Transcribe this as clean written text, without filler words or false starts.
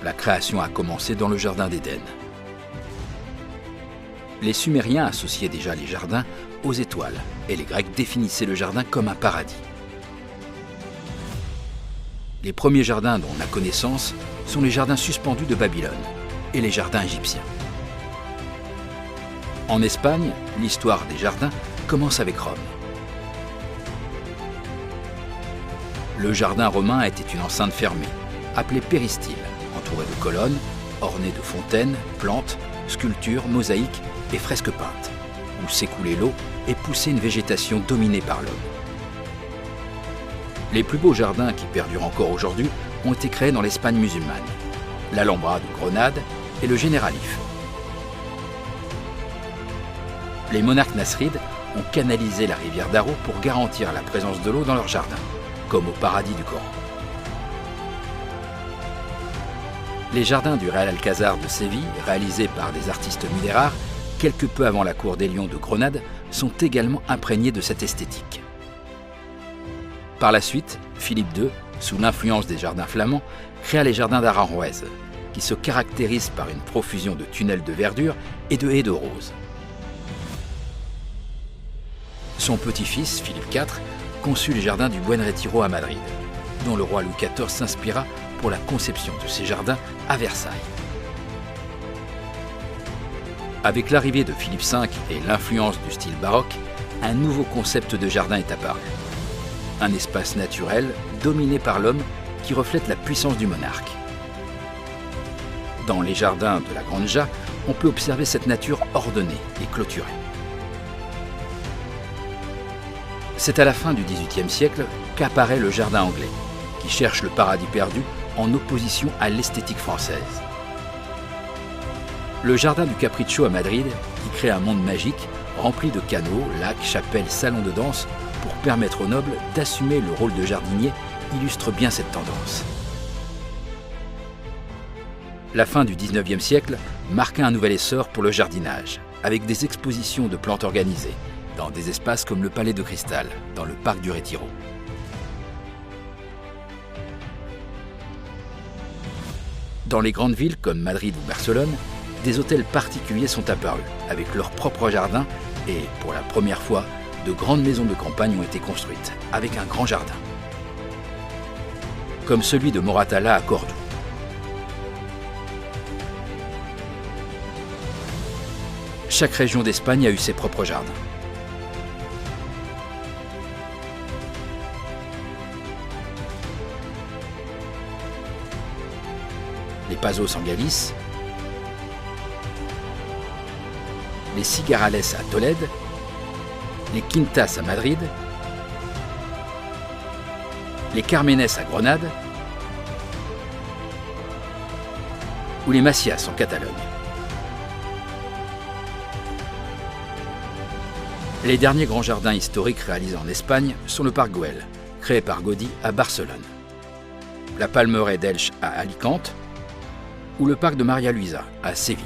la création a commencé dans le jardin d'Éden. Les Sumériens associaient déjà les jardins aux étoiles, et les Grecs définissaient le jardin comme un paradis. Les premiers jardins dont on a connaissance sont les jardins suspendus de Babylone et les jardins égyptiens. En Espagne, l'histoire des jardins commence avec Rome. Le jardin romain était une enceinte fermée, appelée péristyle, entourée de colonnes, ornée de fontaines, plantes, sculptures, mosaïques et fresques peintes, où s'écoulait l'eau et poussait une végétation dominée par l'homme. Les plus beaux jardins qui perdurent encore aujourd'hui ont été créés dans l'Espagne musulmane, l'Alhambra de Grenade et le Generalif. Les monarques nasrides ont canalisé la rivière Darro pour garantir la présence de l'eau dans leurs jardins, comme au paradis du Coran. Les jardins du Real Alcázar de Séville, réalisés par des artistes minéraires, quelque peu avant la cour des Lions de Grenade, sont également imprégnés de cette esthétique. Par la suite, Philippe II, sous l'influence des jardins flamands, créa les jardins d'Aranjuez, qui se caractérisent par une profusion de tunnels de verdure et de haies de roses. Son petit-fils, Philippe IV, conçut les jardins du Buen Retiro à Madrid, dont le roi Louis XIV s'inspira pour la conception de ces jardins à Versailles. Avec l'arrivée de Philippe V et l'influence du style baroque, un nouveau concept de jardin est apparu. Un espace naturel dominé par l'homme qui reflète la puissance du monarque. Dans les jardins de la Granja, on peut observer cette nature ordonnée et clôturée. C'est à la fin du XVIIIe siècle qu'apparaît le jardin anglais, qui cherche le paradis perdu en opposition à l'esthétique française. Le jardin du Capriccio à Madrid, qui crée un monde magique, rempli de canaux, lacs, chapelles, salons de danse, pour permettre aux nobles d'assumer le rôle de jardinier, illustre bien cette tendance. La fin du XIXe siècle marqua un nouvel essor pour le jardinage, avec des expositions de plantes organisées, dans des espaces comme le Palais de Cristal, dans le parc du Retiro. Dans les grandes villes comme Madrid ou Barcelone, des hôtels particuliers sont apparus, avec leur propre jardin, et, pour la première fois, de grandes maisons de campagne ont été construites, avec un grand jardin. Comme celui de Moratalla à Cordoue. Chaque région d'Espagne a eu ses propres jardins. Les Pazos en Galice, les Cigarrales à Tolède, les Quintas à Madrid, les Carmenes à Grenade ou les Macias en Catalogne. Les derniers grands jardins historiques réalisés en Espagne sont le Parc Güell, créé par Gaudí à Barcelone, la Palmeraie d'Elche à Alicante ou le Parc de Maria Luisa à Séville.